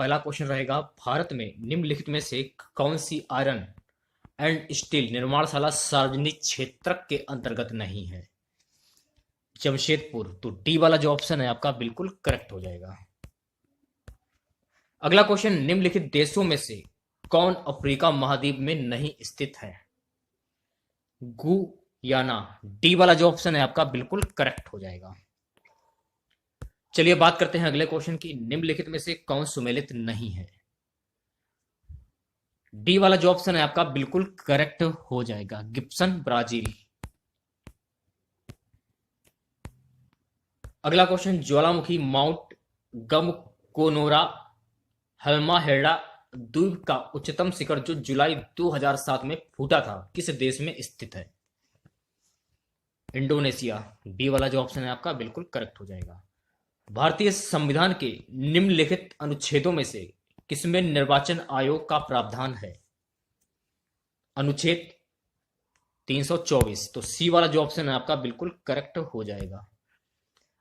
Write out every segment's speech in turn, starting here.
पहला क्वेश्चन रहेगा, भारत में निम्नलिखित में से कौन सी आयरन एंड स्टील निर्माणशाला सार्वजनिक क्षेत्र के अंतर्गत नहीं है? जमशेदपुर। तो डी वाला जो ऑप्शन है आपका बिल्कुल करेक्ट हो जाएगा। अगला क्वेश्चन, निम्नलिखित देशों में से कौन अफ्रीका महाद्वीप में नहीं स्थित है? गुयाना। डी वाला जो ऑप्शन है आपका बिल्कुल करेक्ट हो जाएगा। चलिए बात करते हैं अगले क्वेश्चन की, निम्नलिखित में से कौन सुमेलित नहीं है? डी वाला जो ऑप्शन है आपका बिल्कुल करेक्ट हो जाएगा, गिब्सन ब्राजील। अगला क्वेश्चन, ज्वालामुखी माउंट गमकोनोरा हल्माहेड़ा द्वीप का उच्चतम शिखर जो जुलाई 2007 में फूटा था किस देश में स्थित है? इंडोनेशिया। बी वाला जो ऑप्शन है आपका बिल्कुल करेक्ट हो जाएगा। भारतीय संविधान के निम्नलिखित अनुच्छेदों में से किसमें निर्वाचन आयोग का प्रावधान है? अनुच्छेद 324। तो सी वाला जो ऑप्शन है आपका बिल्कुल करेक्ट हो जाएगा।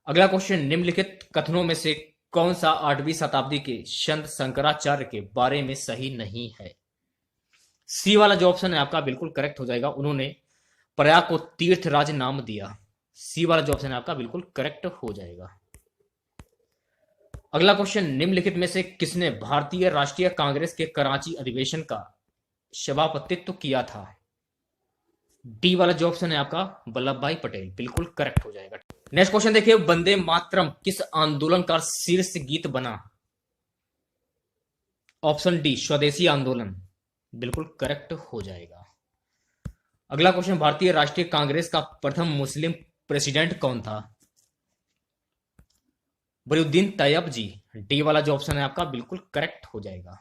अगला क्वेश्चन, निम्नलिखित कथनों में से कौन सा 8वीं शताब्दी के संत शंकराचार्य के बारे में सही नहीं है? सी वाला जो ऑप्शन है आपका बिल्कुल करेक्ट हो जाएगा, उन्होंने प्रयाग को तीर्थराज नाम दिया। सी वाला जो ऑप्शन है आपका बिल्कुल करेक्ट हो जाएगा। अगला क्वेश्चन, निम्नलिखित में से किसने भारतीय राष्ट्रीय कांग्रेस के कराची अधिवेशन का सभापतित्व किया था? डी वाला जो ऑप्शन है आपका वल्लभ भाई पटेल, बिल्कुल करेक्ट हो जाएगा। नेक्स्ट क्वेश्चन देखिए, वंदे मातरम किस आंदोलन का शीर्ष गीत बना? ऑप्शन डी स्वदेशी आंदोलन, बिल्कुल करेक्ट हो जाएगा। अगला क्वेश्चन, भारतीय राष्ट्रीय कांग्रेस का प्रथम मुस्लिम प्रेसिडेंट कौन था? बरीउद्दीन तैयब जी। डी वाला जो ऑप्शन है आपका बिल्कुल करेक्ट हो जाएगा।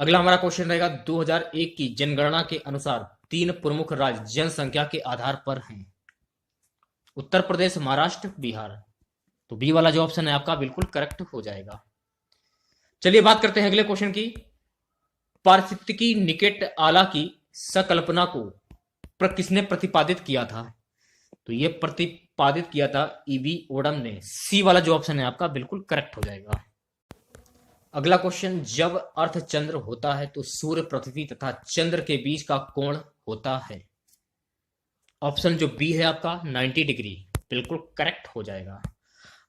अगला हमारा क्वेश्चन रहेगा, 2001 की जनगणना के अनुसार 3 प्रमुख राज्य जनसंख्या के आधार पर हैं। उत्तर प्रदेश, महाराष्ट्र, बिहार। तो बी वाला जो ऑप्शन है आपका बिल्कुल करेक्ट हो जाएगा। चलिए बात करते हैं अगले क्वेश्चन की, पारिस्थितिकी निकेट आला की संकल्पना को किसने प्रतिपादित किया था? तो ये प्रतिपादित किया था ईवी ओडम ने। सी वाला जो ऑप्शन है आपका बिल्कुल करेक्ट हो जाएगा। अगला क्वेश्चन, जब अर्धचंद्र होता है तो सूर्य, पृथ्वी तथा चंद्र के बीच का कोण होता है? ऑप्शन जो बी है आपका 90 डिग्री, बिल्कुल करेक्ट हो जाएगा।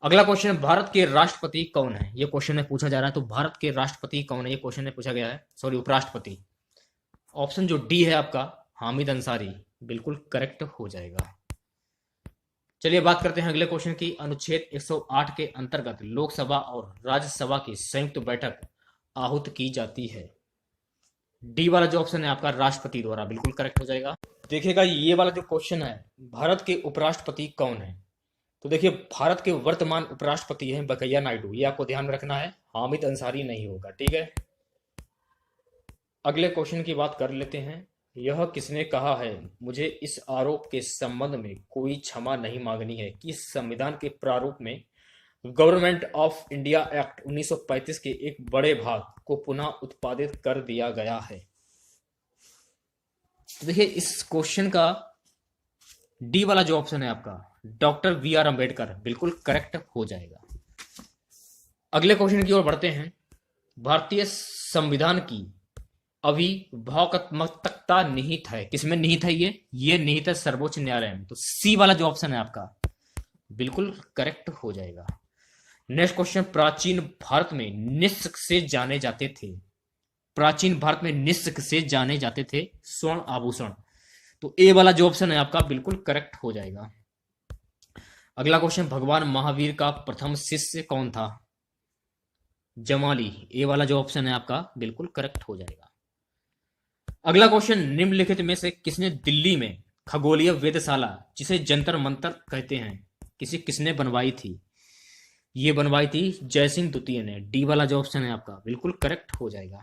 अगला क्वेश्चन, भारत के राष्ट्रपति कौन है? ये क्वेश्चन में पूछा जा रहा है, तो भारत के राष्ट्रपति कौन है ये क्वेश्चन में पूछा गया है, सॉरी उपराष्ट्रपति। ऑप्शन जो डी है आपका हामिद अंसारी, बिल्कुल करेक्ट हो जाएगा। चलिए बात करते हैं अगले क्वेश्चन की, अनुच्छेद 108 के अंतर्गत लोकसभा और राज्यसभा की संयुक्त बैठक आहूत की जाती है? डी वाला जो ऑप्शन है आपका राष्ट्रपति द्वारा, बिल्कुल करेक्ट हो जाएगा। देखिएगा ये वाला जो क्वेश्चन है, भारत के उपराष्ट्रपति कौन है? तो देखिए भारत के वर्तमान उपराष्ट्रपति हैं वेंकैया नायडू, ये आपको ध्यान में रखना है, हामिद अंसारी नहीं होगा, ठीक है। अगले क्वेश्चन की बात कर लेते हैं, यह किसने कहा है, मुझे इस आरोप के संबंध में कोई क्षमा नहीं मांगनी है कि संविधान के प्रारूप में गवर्नमेंट ऑफ इंडिया एक्ट 1935 के एक बड़े भाग को पुनः उत्पादित कर दिया गया है? तो देखिए इस क्वेश्चन का डी वाला जो ऑप्शन है आपका डॉक्टर VR अंबेडकर, बिल्कुल करेक्ट हो जाएगा। अगले क्वेश्चन की ओर बढ़ते हैं, भारतीय संविधान की अविभावात्मकता निहित है, किसमें निहित है? ये निहित है सर्वोच्च न्यायालय में। तो सी वाला जो ऑप्शन है आपका बिल्कुल करेक्ट हो जाएगा। नेक्स्ट क्वेश्चन, प्राचीन भारत में निस्क से जाने जाते थे, प्राचीन भारत में निस्क से जाने जाते थे स्वर्ण आभूषण। तो ए वाला जो ऑप्शन है आपका बिल्कुल करेक्ट हो जाएगा। अगला क्वेश्चन, भगवान महावीर का प्रथम शिष्य कौन था? जमाली। ए वाला जो ऑप्शन है आपका बिल्कुल करेक्ट हो जाएगा। अगला क्वेश्चन, निम्नलिखित में से किसने दिल्ली में खगोलीय वेधशाला, जिसे जंतर मंतर कहते हैं, किसने बनवाई थी? ये बनवाई थी जयसिंह द्वितीय ने। डी वाला जो ऑप्शन है आपका बिल्कुल करेक्ट हो जाएगा।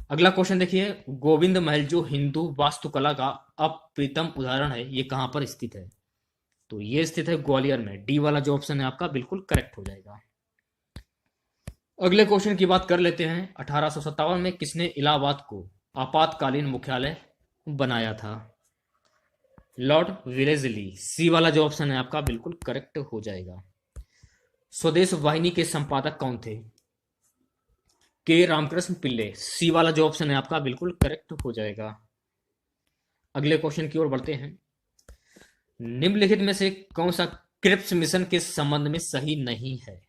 अगला क्वेश्चन देखिए, गोविंद महल जो हिंदू वास्तुकला का अप्रितम उदाहरण है, ये कहां पर स्थित है? तो ये स्थित है ग्वालियर में। डी वाला जो ऑप्शन है आपका बिल्कुल करेक्ट हो जाएगा। अगले क्वेश्चन की बात कर लेते हैं, 1857 में किसने इलाहाबाद को आपातकालीन मुख्यालय बनाया था? Lord Wellesley. सी वाला जो ऑप्शन है आपका बिल्कुल करेक्ट हो जाएगा। स्वदेश वाहिनी के संपादक कौन थे? के रामकृष्ण पिल्ले, सी वाला जो ऑप्शन है आपका बिल्कुल करेक्ट हो जाएगा। अगले क्वेश्चन की ओर बढ़ते हैं। निम्नलिखित में से कौन सा क्रिप्स मिशन के संबंध में सही नहीं है?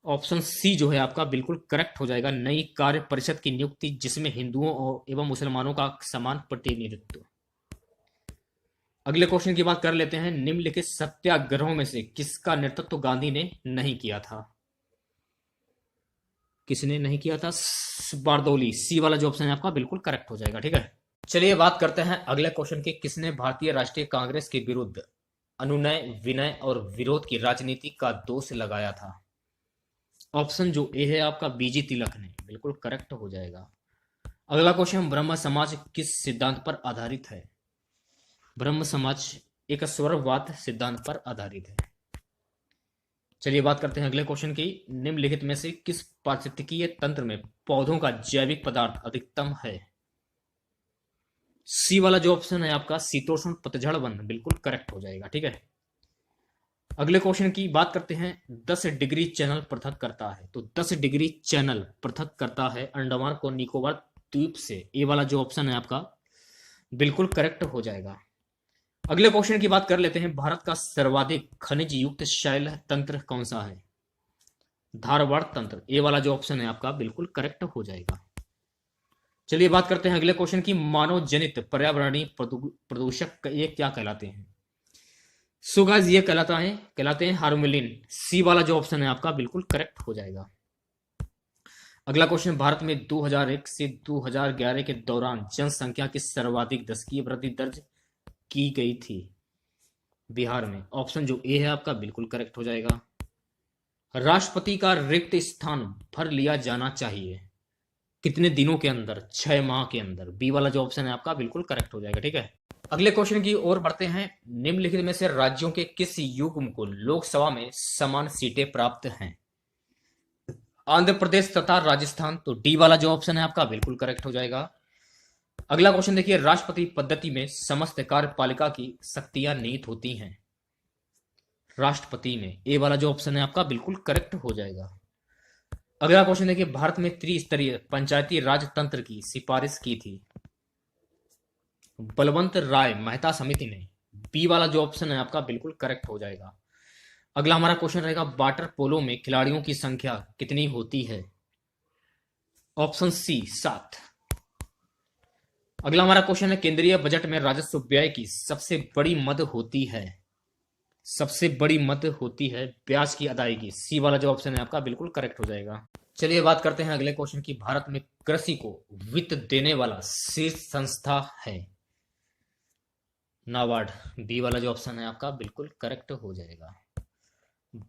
ऑप्शन सी जो है आपका बिल्कुल करेक्ट हो जाएगा। नई कार्य परिषद की नियुक्ति जिसमें हिंदुओं एवं मुसलमानों का समान प्रतिनिधित्व। अगले क्वेश्चन की बात कर लेते हैं। निम्नलिखित सत्याग्रहों में से किसका नेतृत्व गांधी ने नहीं किया था? किसने नहीं किया था? बारदौली, सी वाला जो ऑप्शन है आपका बिल्कुल करेक्ट हो जाएगा। ठीक है, चलिए बात करते हैं अगले क्वेश्चन की। किसने भारतीय राष्ट्रीय कांग्रेस के विरुद्ध अनुनय, विनय और विरोध की राजनीति का दोष लगाया था? ऑप्शन जो ए है आपका बीजी तिलक ने, बिल्कुल करेक्ट हो जाएगा। अगला क्वेश्चन, ब्रह्म समाज किस सिद्धांत पर आधारित है? ब्रह्म समाज एक स्वरवाद सिद्धांत पर आधारित है। चलिए बात करते हैं अगले क्वेश्चन की। निम्नलिखित में से किस पारिस्थितिकीय तंत्र में पौधों का जैविक पदार्थ अधिकतम है? सी वाला जो ऑप्शन है आपका शीतोष्ण पतझड़ वन, बिल्कुल करेक्ट हो जाएगा। ठीक है, अगले क्वेश्चन की बात करते हैं। 10 डिग्री चैनल पृथक करता है, तो 10 डिग्री चैनल पृथक करता है अंडमान को निकोबार द्वीप से। ए वाला जो ऑप्शन है आपका बिल्कुल करेक्ट हो जाएगा। अगले क्वेश्चन की बात कर लेते हैं। भारत का सर्वाधिक खनिज युक्त शैल तंत्र कौन सा है? धारवाड़ तंत्र, ए वाला जो ऑप्शन है आपका बिल्कुल करेक्ट हो जाएगा। चलिए बात करते हैं अगले क्वेश्चन की। मानव जनित पर्यावरणीय प्रदूषक ये क्या कहलाते हैं? सो गाइस ये कहलाते हैं हार्मोलिन, सी वाला जो ऑप्शन है आपका बिल्कुल करेक्ट हो जाएगा। अगला क्वेश्चन, भारत में 2001 से 2011 के दौरान जनसंख्या की सर्वाधिक दशकीय वृद्धि दर्ज की गई थी बिहार में। ऑप्शन जो ए है आपका बिल्कुल करेक्ट हो जाएगा। राष्ट्रपति का रिक्त स्थान भर लिया जाना चाहिए कितने दिनों के अंदर? 6 माह के अंदर। बी वाला जो ऑप्शन है आपका बिल्कुल करेक्ट हो जाएगा। ठीक है, अगले क्वेश्चन की ओर बढ़ते हैं। निम्नलिखित में से राज्यों के किस युग्म को लोकसभा में समान सीटें प्राप्त हैं? आंध्र प्रदेश तथा राजस्थान, तो डी वाला जो ऑप्शन है आपका बिल्कुल करेक्ट हो जाएगा। अगला क्वेश्चन देखिए। राष्ट्रपति पद्धति में समस्त कार्यपालिका की शक्तियां निहित होती हैं राष्ट्रपति में, ए वाला जो ऑप्शन है आपका बिल्कुल करेक्ट हो जाएगा। अगला क्वेश्चन देखिए। भारत में त्रिस्तरीय पंचायती राज तंत्र की सिफारिश की थी बलवंत राय मेहता समिति ने, बी वाला जो ऑप्शन है आपका बिल्कुल करेक्ट हो जाएगा। अगला हमारा क्वेश्चन रहेगा। वाटर पोलो में खिलाड़ियों की संख्या कितनी होती है? Option C 7। अगला हमारा क्वेश्चन है। केंद्रीय बजट में राजस्व व्यय की सबसे बड़ी मद होती है, सबसे बड़ी मद होती है ब्याज की अदायगी, सी वाला जो ऑप्शन है आपका बिल्कुल करेक्ट हो जाएगा। चलिए बात करते हैं अगले क्वेश्चन की। भारत में कृषि को वित्त देने वाला शीर्ष संस्था है नाबार्ड, बी वाला जो ऑप्शन है आपका बिल्कुल करेक्ट हो जाएगा।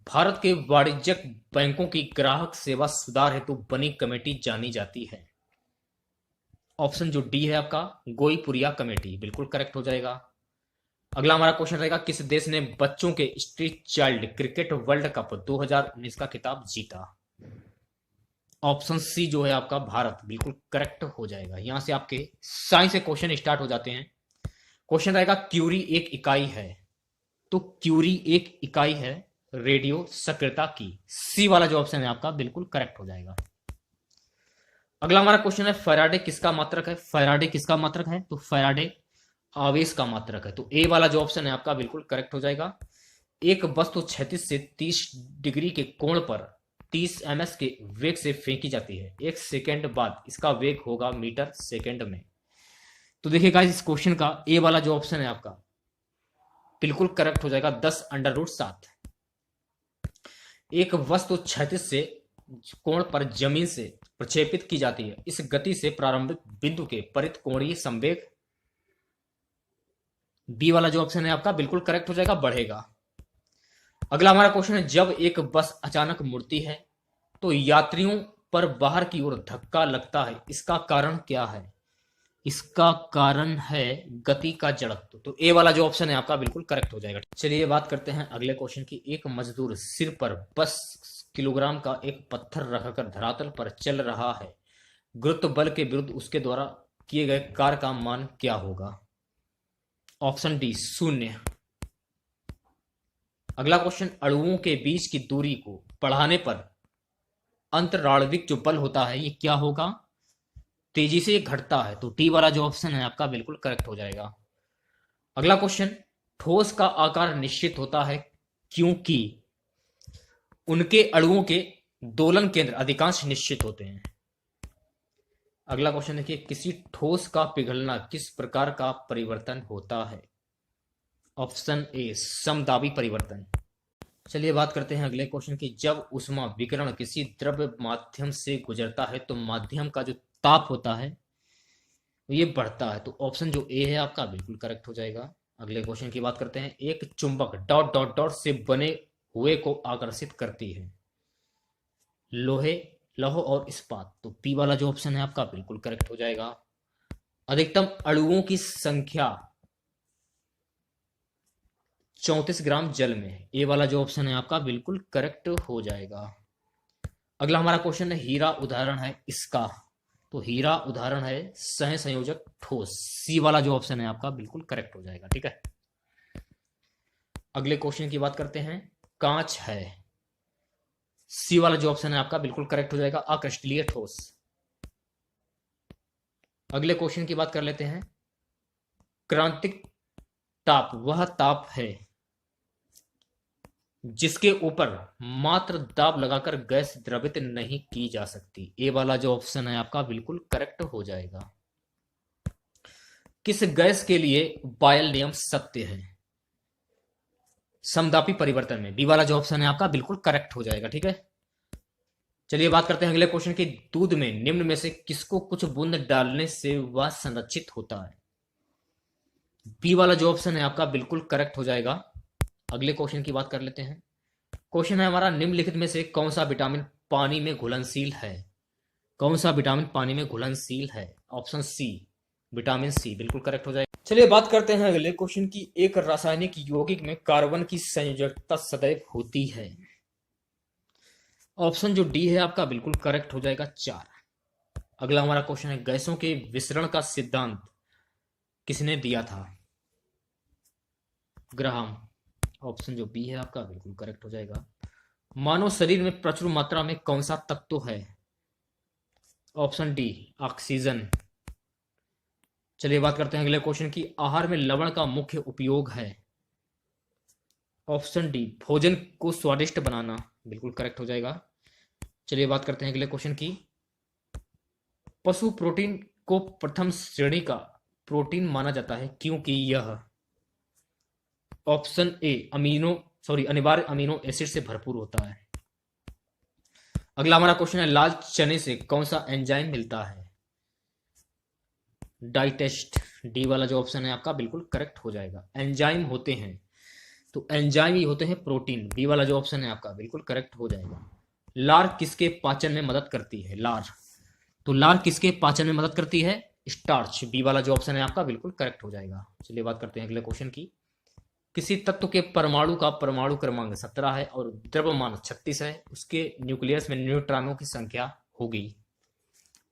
भारत के वाणिज्यिक बैंकों की ग्राहक सेवा सुधार हेतु बनी कमेटी जानी जाती है। ऑप्शन जो डी है आपका गोईपुरिया कमेटी, बिल्कुल करेक्ट हो जाएगा। अगला हमारा क्वेश्चन रहेगा। किस देश ने बच्चों के street child cricket world cup 2019 का खिताब जीता? ऑप्शन सी जो है आपका भारत, बिल्कुल करेक्ट हो जाएगा। यहां से आपके साइंस से क्वेश्चन स्टार्ट हो जाते हैं। क्वेश्चन रहेगा क्यूरी एक इकाई है, तो क्यूरी एक इकाई है रेडियो सक्रियता की, सी वाला जो ऑप्शन है आपका बिल्कुल करेक्ट हो जाएगा। अगला हमारा क्वेश्चन है। फैराडे किसका मात्रक है? फैराडे किसका मात्रक है? तो फैराडे आवेश का मात्रक है, तो ए वाला जो ऑप्शन है आपका बिल्कुल करेक्ट हो जाएगा। एक वस्तु 36 से 30 डिग्री के कोण पर 30 ms के वेग से फेंकी जाती है। 1 सेकेंड बाद इसका वेग होगा मीटर सेकेंड में। तो देखिएगा इस क्वेश्चन का ए वाला जो ऑप्शन है आपका बिल्कुल करेक्ट हो जाएगा, 10√7। एक वस्तु 36 से कोण पर जमीन से प्रक्षेपित की जाती है। इस गति से प्रारंभिक बिंदु के परित कोणीय संवेग, बी वाला जो ऑप्शन है आपका बिल्कुल करेक्ट हो जाएगा, बढ़ेगा। अगला हमारा क्वेश्चन है। जब एक बस अचानक मुड़ती है तो यात्रियों पर बाहर की ओर धक्का लगता है, इसका कारण क्या है? इसका कारण है गति का जड़त्व, तो ए वाला जो ऑप्शन है आपका बिल्कुल करेक्ट हो जाएगा। चलिए बात करते हैं अगले क्वेश्चन की। एक मजदूर सिर पर 10 किलोग्राम का एक पत्थर रखकर धरातल पर चल रहा है, गुरुत्व बल के विरुद्ध उसके द्वारा किए गए कार्य का मान क्या होगा? Option D 0। अगला क्वेश्चन। अणुओं के बीच की दूरी को बढ़ाने पर अंतराणविक जो बल होता है ये क्या होगा, तेजी से घटता है। तो टी वाला जो ऑप्शन है आपका बिल्कुल करेक्ट हो जाएगा। अगला क्वेश्चन, ठोस का आकार निश्चित होता है क्योंकि उनके अणुओं के दोलन केंद्र अधिकांश निश्चित होते हैं। अगला क्वेश्चन देखिए, किसी ठोस का पिघलना किस प्रकार का परिवर्तन होता है। ऑप्शन ए, समदाबी परिवर्तन। चलिए बात करते हैं अगले क्वेश्चन की, जब ऊष्मा विकिरण किसी द्रव्य माध्यम से गुजरता है तो माध्यम का जो ताप होता है ये बढ़ता है। तो ऑप्शन जो ए है आपका बिल्कुल करेक्ट हो जाएगा। अगले क्वेश्चन की बात करते हैं, एक चुंबक डॉट डॉट डॉट से बने हुए को आकर्षित करती है, लोहे, लौह और इस्पात। तो पी वाला जो ऑप्शन है आपका बिल्कुल करेक्ट हो जाएगा। अधिकतम अणुओं की संख्या 34 ग्राम जल में, ए वाला जो ऑप्शन है आपका बिल्कुल करेक्ट हो जाएगा। अगला हमारा क्वेश्चन है, हीरा उदाहरण है इसका। तो हीरा उदाहरण है सह संयोजक ठोस, सी वाला जो ऑप्शन है आपका बिल्कुल करेक्ट हो जाएगा। ठीक है, अगले क्वेश्चन की बात करते हैं, कांच है, सी वाला जो ऑप्शन है आपका बिल्कुल करेक्ट हो जाएगा, अक्रिस्टलीय ठोस। अगले क्वेश्चन की बात कर लेते हैं, क्रांतिक ताप वह ताप है जिसके ऊपर मात्र दाब लगाकर गैस द्रवित नहीं की जा सकती, ए वाला जो ऑप्शन है आपका बिल्कुल करेक्ट हो जाएगा। किस गैस के लिए बॉयल नियम सत्य है, समदापी परिवर्तन में, बी वाला जो ऑप्शन है आपका बिल्कुल करेक्ट हो जाएगा। ठीक है, चलिए बात करते हैं अगले क्वेश्चन की, दूध में निम्न में से किसको कुछ बूंद डालने से वह संरक्षित होता है, बी वाला जो ऑप्शन है आपका बिल्कुल करेक्ट हो जाएगा। अगले क्वेश्चन की बात कर लेते हैं, क्वेश्चन है हमारा, निम्नलिखित में से कौन सा विटामिन पानी में घुलनशील है, कौन सा विटामिन पानी में घुलनशील है। ऑप्शन सी, विटामिन सी बिल्कुल करेक्ट हो जाएगा। चलिए बात करते हैं अगले क्वेश्चन की, एक रासायनिक यौगिक में कार्बन की संयोजकता सदैव होती है। ऑप्शन जो डी है आपका बिल्कुल करेक्ट हो जाएगा, 4। अगला हमारा क्वेश्चन है, गैसों के विसरण का सिद्धांत किसने दिया था, ग्राहम। ऑप्शन जो बी है आपका बिल्कुल करेक्ट हो जाएगा। मानव शरीर में प्रचुर मात्रा में कौन सा तत्व है, ऑप्शन डी, ऑक्सीजन। चलिए बात करते हैं अगले क्वेश्चन की, आहार में लवण का मुख्य उपयोग है, ऑप्शन डी, भोजन को स्वादिष्ट बनाना, बिल्कुल करेक्ट हो जाएगा। चलिए बात करते हैं अगले क्वेश्चन की, पशु प्रोटीन को प्रथम श्रेणी का प्रोटीन माना जाता है क्योंकि यह, ऑप्शन ए, अनिवार्य अमीनो एसिड से भरपूर होता है। अगला हमारा क्वेश्चन है, लाल चने से कौन सा एंजाइम मिलता है, डाइटेस्ट, डी वाला जो ऑप्शन है आपका बिल्कुल करेक्ट हो जाएगा। एंजाइम होते हैं तो एंजाइम ही होते हैं प्रोटीन, बी वाला जो ऑप्शन है आपका बिल्कुल करेक्ट हो जाएगा। लार किसके पाचन में मदद करती है, लार, तो लार किसके पाचन में मदद करती है, स्टार्च, बी वाला जो ऑप्शन है आपका बिल्कुल करेक्ट हो जाएगा। चलिए बात करते हैं अगले क्वेश्चन की, किसी तत्व के परमाणु का परमाणु क्रमांक 17 है और द्रव्यमान 36 है, उसके न्यूक्लियस में न्यूट्रॉनों की संख्या होगी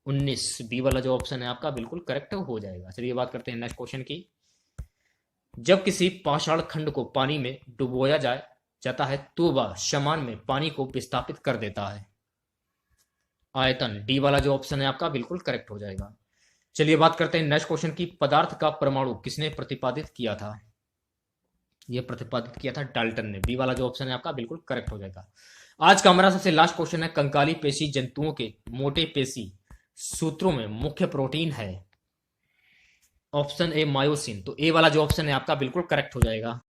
19, बी वाला जो ऑप्शन है आपका बिल्कुल करेक्ट हो जाएगा। चलिए बात करते हैं नेक्स्ट क्वेश्चन की, जब किसी पाषाण खंड को पानी में डुबोया जाता है तो वह समान में पानी को विस्थापित कर देता है, आयतन, डी वाला जो ऑप्शन है आपका बिल्कुल करेक्ट हो जाएगा। चलिए बात करते हैं नेक्स्ट क्वेश्चन की, पदार्थ का परमाणु किसने प्रतिपादित किया था, यह प्रतिपादित किया था डाल्टन ने, बी वाला जो ऑप्शन है आपका बिल्कुल करेक्ट हो जाएगा। आज का हमारा सबसे लास्ट क्वेश्चन है, कंकाली पेशी जंतुओं के मोटे पेशी सूत्रों में मुख्य प्रोटीन है, ऑप्शन ए, मायोसिन, तो ए वाला जो ऑप्शन है आपका बिल्कुल करेक्ट हो जाएगा।